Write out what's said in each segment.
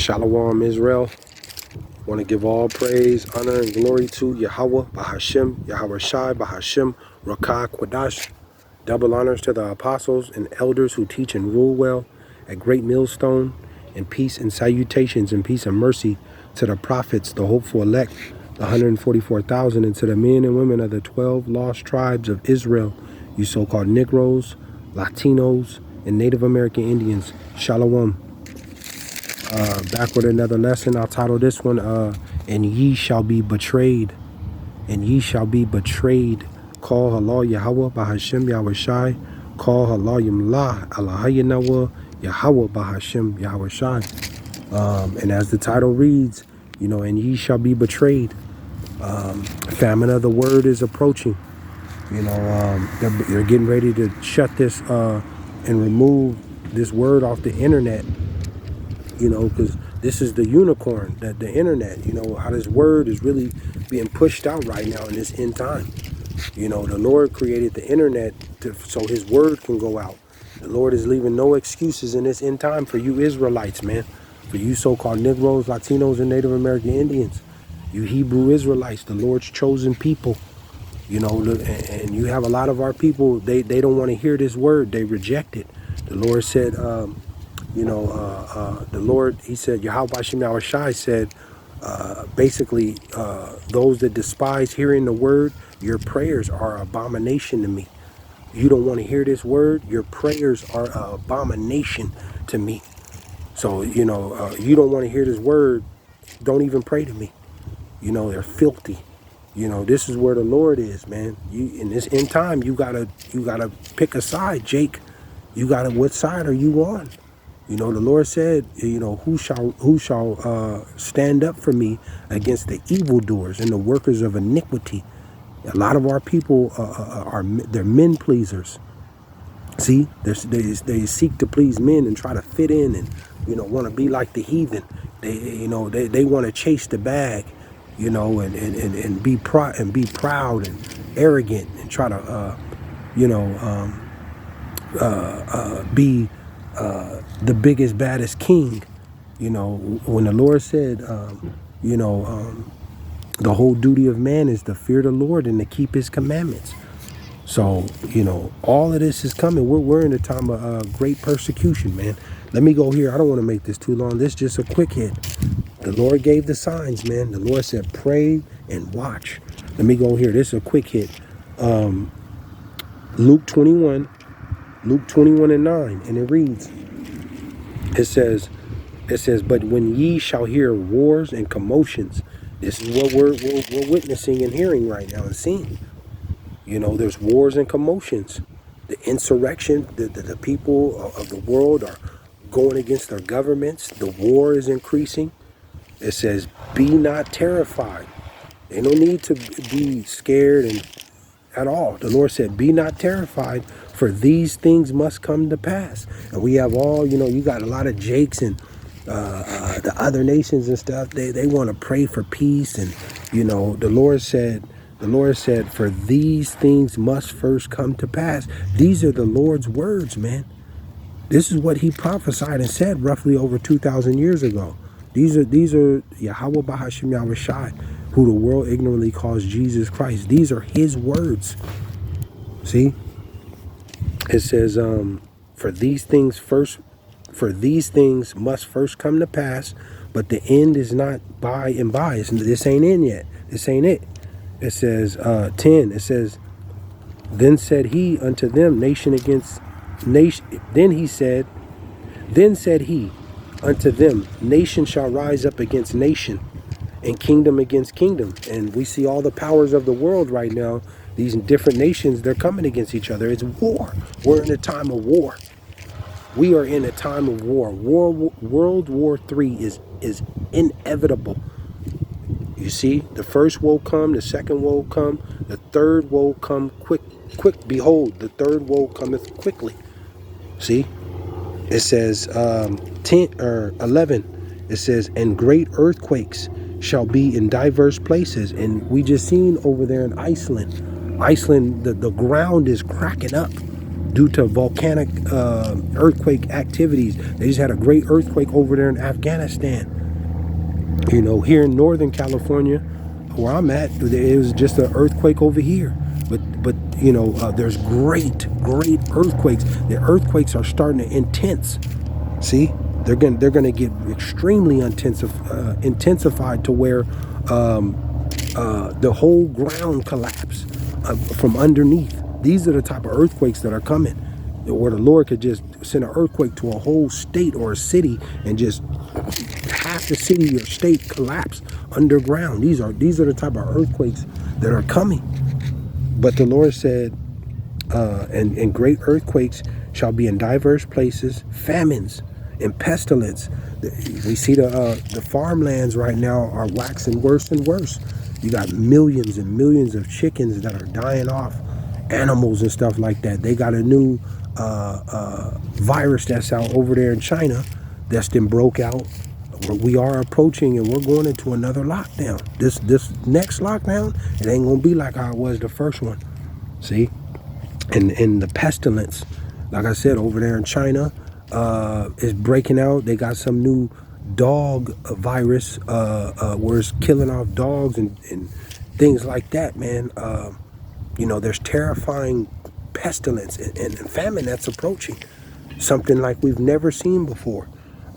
Shalom, Israel. Want to give all praise, honor, and glory to Yahawah, BASHAM, YAHAWAHSHI, BASHAM, Rakah, Quadash. Double honors to the apostles and elders who teach and rule well at Great Millstone, and peace and salutations and peace and mercy to the prophets, the hopeful elect, the 144,000, and to the men and women of the 12 lost tribes of Israel, you so-called Negroes, Latinos, and Native American Indians. Shalom. Back with another lesson. I'll title this one, and ye shall be betrayed. And ye shall be betrayed. Call halal Yahawah, BASHAM, YAHAWAHSHI. Call halal Yamlah, Allahayanawa, Yahawah, BASHAM, YAHAWAHSHI. And as the title reads, you know, and ye shall be betrayed. Famine of the word is approaching. You know, they're getting ready to shut this and remove this word off the internet. You know, because this is the unicorn, that the internet, you know, how this word is really being pushed out right now in this end time. You know, the Lord created the internet so his word can go out. The Lord is leaving no excuses in this end time for you Israelites, man. For you so-called Negroes, Latinos, and Native American Indians. You Hebrew Israelites, the Lord's chosen people. You know, and you have a lot of our people, they don't want to hear this word. They reject it. The Lord said, you know, the Lord, he said, YAHAWAHSHI said, basically, those that despise hearing the word, your prayers are abomination to me. You don't want to hear this word, your prayers are an abomination to me. So, you know, you don't want to hear this word, don't even pray to me. You know, they're filthy. You know, this is where the Lord is, man. You in this end time, you gotta pick a side, Jake. You gotta, what side are you on? You know, the Lord said, you know, who shall stand up for me against the evildoers and the workers of iniquity? A lot of our people they're men pleasers. See, they seek to please men and try to fit in and, you know, want to be like the heathen. They want to chase the bag, you know, and be proud and arrogant and try to, you know, be the biggest, baddest king. You know, when the Lord said, you know, the whole duty of man is to fear the Lord and to keep his commandments. So, you know, all of this is coming. We're in a time of great persecution, man. Let me go here. I don't want to make this too long. This is just a quick hit. The Lord gave the signs, man. The Lord said, pray and watch. Let me go here. This is a quick hit. Luke 21 and 9, and it reads, it says, but when ye shall hear wars and commotions, this is what we're witnessing and hearing right now and seeing. You know, there's wars and commotions. The insurrection, the people of the world are going against their governments. The war is increasing. It says, be not terrified. They don't need to be scared and at all. The Lord said, be not terrified, for these things must come to pass. And we have all, you know, you got a lot of Jakes and the other nations and stuff. They want to pray for peace. And, you know, the Lord said, for these things must first come to pass. These are the Lord's words, man. This is what he prophesied and said roughly over 2,000 years ago. These are Yahawah, BASHAM, YAHAWAHSHI, who the world ignorantly calls Jesus Christ. These are his words. See? It says, for these things must first come to pass, but the end is not by and by. This ain't in yet. This ain't it. It says, 10, it says, then said he unto them, nation against nation. Then said he unto them, nation shall rise up against nation, and kingdom against kingdom. And we see all the powers of the world right now. These different nations, they're coming against each other. It's war. We're in a time of war. We are in a time of war. World War III is inevitable. You see, the first woe come, the second woe come, the third woe come quick. Behold, the third woe cometh quickly. See, it says 10 or 11. It says, and great earthquakes shall be in diverse places. And we just seen over there in Iceland, the ground is cracking up. due to volcanic earthquake activities. They just had a great earthquake over there in Afghanistan. You know, here in Northern California, where I'm at, it was just an earthquake over here. But you know, there's great earthquakes. The earthquakes are starting to intense. See, they're gonna get extremely intensified to where the whole ground collapse from underneath. These are the type of earthquakes that are coming, where the Lord could just send an earthquake to a whole state or a city and just half the city or state collapse underground. These are the type of earthquakes that are coming. But the Lord said, and great earthquakes shall be in diverse places, famines and pestilence. We see the farmlands right now are waxing worse and worse. You got millions and millions of chickens that are dying off, animals and stuff like that. They got a new virus that's out over there in China that's been broke out. We are approaching and we're going into another lockdown. This next lockdown, it ain't gonna be like how it was the first one. See? And the pestilence, like I said, over there in China, is breaking out. They got some new dog virus where it's killing off dogs and things like that, man. You know, there's terrifying pestilence and famine that's approaching, something like we've never seen before.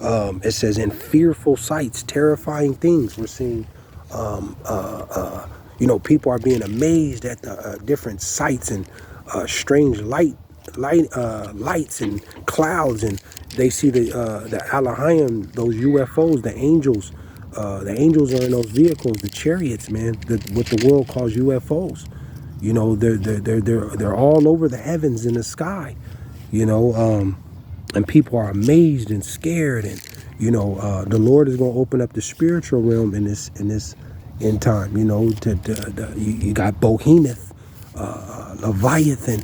It says, in fearful sights, terrifying things. We're seeing, you know, people are being amazed at the different sights and strange lights and clouds, and they see the Alahayim, those UFOs, the angels. The angels are in those vehicles, the chariots, man. What the world calls UFOs. You know, they're all over the heavens in the sky. You know, and people are amazed and scared, and you know, the Lord is going to open up the spiritual realm in this end time. You know, you got Behemoth, Leviathan,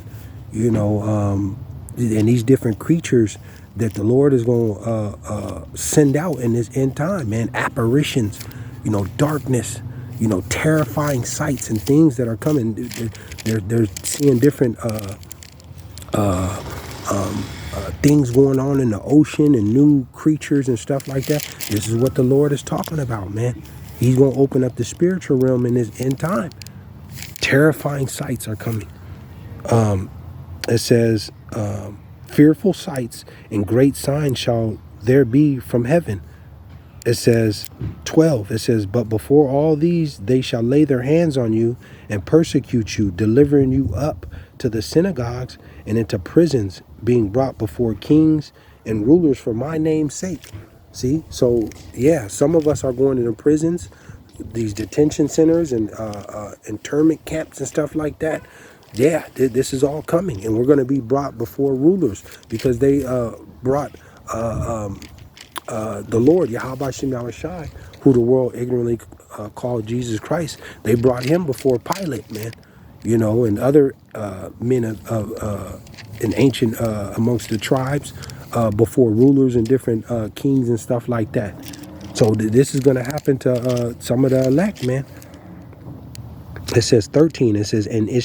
you know, and these different creatures that the Lord is going to send out in this end time, man. Apparitions, you know, darkness, you know, terrifying sights and things that are coming. They're seeing different things going on in the ocean and new creatures and stuff like that. This is what the Lord is talking about, man. He's going to open up the spiritual realm in this end time. Terrifying sights are coming. It says, fearful sights and great signs shall there be from heaven. It says, 12, it says, but before all these, they shall lay their hands on you and persecute you, delivering you up to the synagogues and into prisons, being brought before kings and rulers for my name's sake. See? So, yeah, some of us are going into prisons, these detention centers and internment camps and stuff like that. Yeah, this is all coming, and we're going to be brought before rulers because they brought the Lord, YAHAWAHSHI, who the world ignorantly called Jesus Christ. They brought him before Pilate, man. You know, and other men in ancient amongst the tribes before rulers and different kings and stuff like that. So this is going to happen to some of the elect, man. It says 13. It says, and it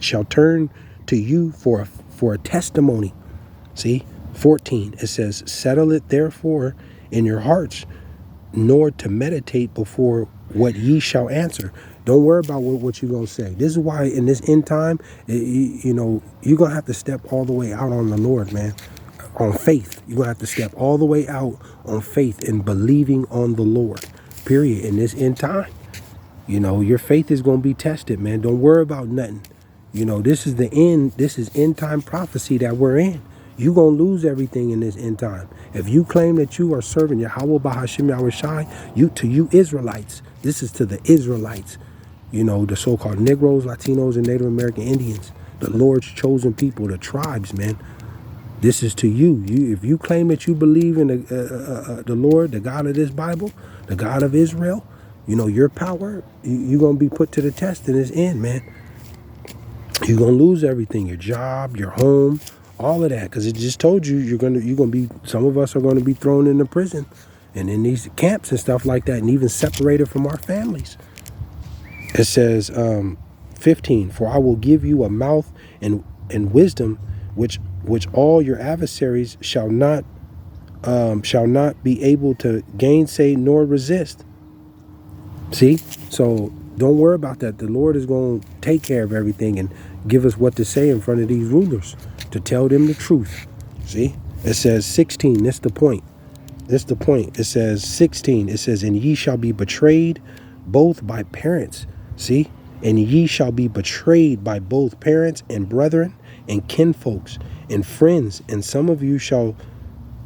shall turn to you for a testimony. See, 14. It says, settle it therefore in your hearts, nor to meditate before what ye shall answer. Don't worry about what you're going to say. This is why in this end time, you know, you're going to have to step all the way out on the Lord, man. On faith. You're going to have to step all the way out on faith and believing on the Lord. Period. In this end time. You know, your faith is going to be tested, man. Don't worry about nothing. You know, this is the end. This is end time prophecy that we're in. You're going to lose everything in this end time. If you claim that you are serving Yahawah, BASHAM, YAHAWAHSHI, to you Israelites, this is to the Israelites, you know, the so-called Negroes, Latinos, and Native American Indians, the Lord's chosen people, the tribes, man. This is to you. If you claim that you believe in the Lord, the God of this Bible, the God of Israel, you know, your power, you're going to be put to the test in this end, man. You're going to lose everything, your job, your home, all of that, because it just told you you're going to be, some of us are going to be thrown into prison and in these camps and stuff like that, and even separated from our families. It says, 15, for I will give you a mouth and and wisdom, which all your adversaries shall not be able to gainsay nor resist. See? So don't worry about that. The Lord is going to take care of everything and give us what to say in front of these rulers, to tell them the truth. See? It says 16. That's the point. That's the point. It says 16. It says, and ye shall be betrayed both by parents. See? And ye shall be betrayed by both parents and brethren and kinfolks and friends, and some of you shall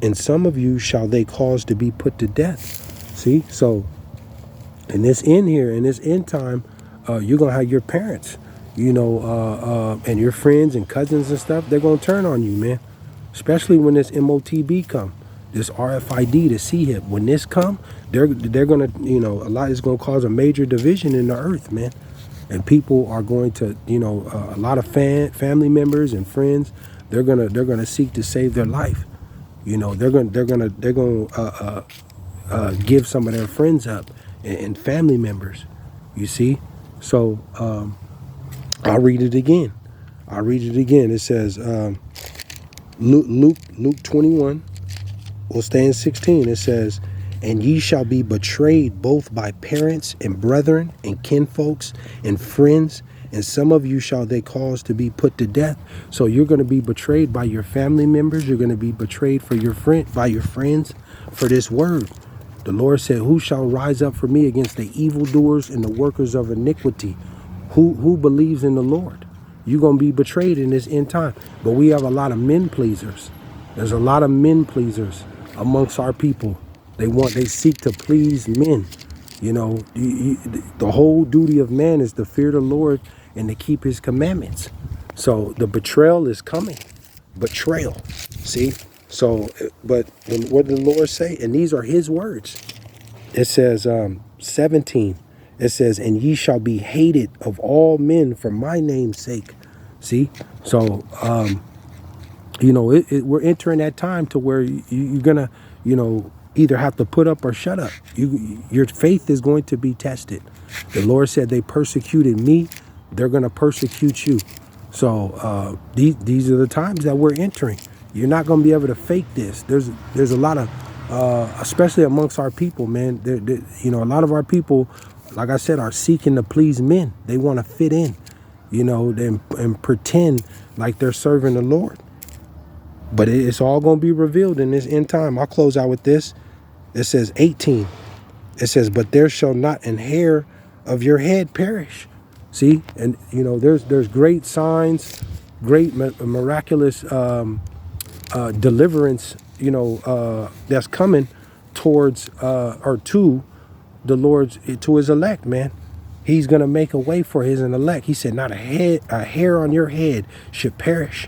they cause to be put to death. See? So in this end here, in this end time, you're gonna have your parents, and your friends and cousins and stuff. They're gonna turn on you, man. Especially when this MOTB come, this RFID, the CHIP. When this come, they're gonna, a lot is gonna cause a major division in the earth, man. And people are going to, a lot of family members and friends, they're gonna seek to save their life. They're gonna give some of their friends up and family members. You see, so I'll read it again. It says Luke 21. We'll stay in 16. It says, and ye shall be betrayed both by parents and brethren and kinfolks and friends, and some of you shall they cause to be put to death. So you're going to be betrayed by your family members. You're going to be betrayed by your friends for this word. The Lord said, who shall rise up for me against the evildoers and the workers of iniquity? Who believes in the Lord? You're going to be betrayed in this end time. But we have a lot of men pleasers. There's a lot of men pleasers amongst our people. They seek to please men. The whole duty of man is to fear the Lord and to keep his commandments. So the betrayal is coming. Betrayal. See? So, but what did the Lord say? And these are his words. It says 17. It says, and ye shall be hated of all men for my name's sake. See? So, we're entering that time to where you're going to, either have to put up or shut up. Your faith is going to be tested. The Lord said they persecuted me. They're going to persecute you. So these are the times that we're entering. You're not going to be able to fake this. There's a lot of, especially amongst our people, man. A lot of our people, like I said, are seeking to please men. They want to fit in, and pretend like they're serving the Lord. But it's all going to be revealed in this end time. I'll close out with this. It says 18. It says, but there shall not an hair of your head perish. See, and there's great signs, great miraculous deliverance, that's coming towards or to the Lord's, to his elect, man. He's gonna make a way for his elect. He said, not a hair on your head should perish.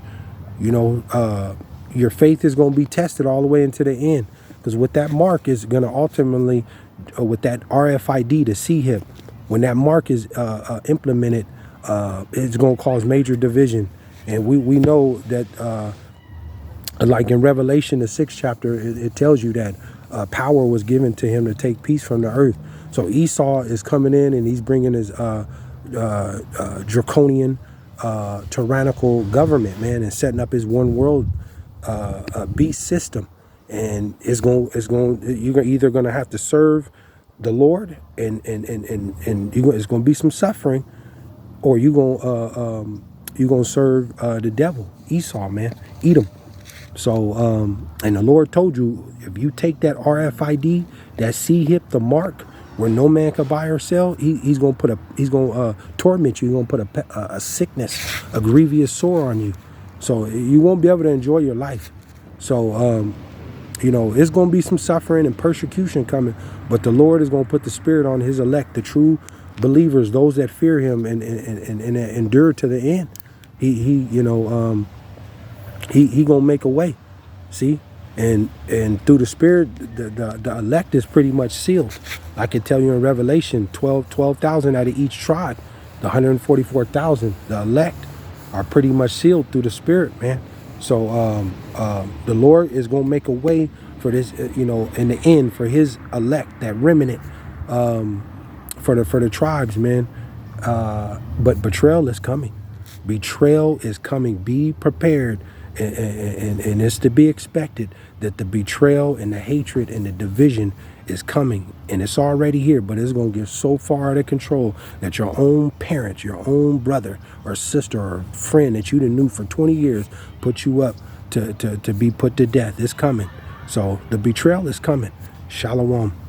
Your faith is gonna be tested all the way into the end, because with that mark is gonna ultimately, with that RFID, the CHIP, when that mark is implemented, it's gonna cause major division. And we know that. Like in Revelation, the 6th chapter, it tells you that power was given to him to take peace from the earth. So Esau is coming in and he's bringing his draconian, tyrannical government, man, and setting up his one world beast system. And you're either going to have to serve the Lord and it's going to be some suffering, or you're going to serve the devil, Esau, man, eat him. So, and the Lord told you, if you take that RFID, that CHIP, the mark, where no man can buy or sell, he's gonna torment you. He's gonna put a sickness, a grievous sore on you. So you won't be able to enjoy your life. So, it's gonna be some suffering and persecution coming, but the Lord is gonna put the Spirit on his elect, the true believers, those that fear him and endure to the end. He gonna make a way, see, and through the Spirit, the elect is pretty much sealed. I can tell you in Revelation, 12,000 out of each tribe, the 144,000, the elect are pretty much sealed through the Spirit, man. So the Lord is gonna make a way for this, in the end, for his elect, that remnant, for the tribes, man. But betrayal is coming. Betrayal is coming. Be prepared, and it's to be expected that the betrayal and the hatred and the division is coming, and it's already here, but it's going to get so far out of control that your own parents, your own brother or sister or friend that you done knew for 20 years put you up to be put to death. It's coming. So the betrayal is coming. Shalom.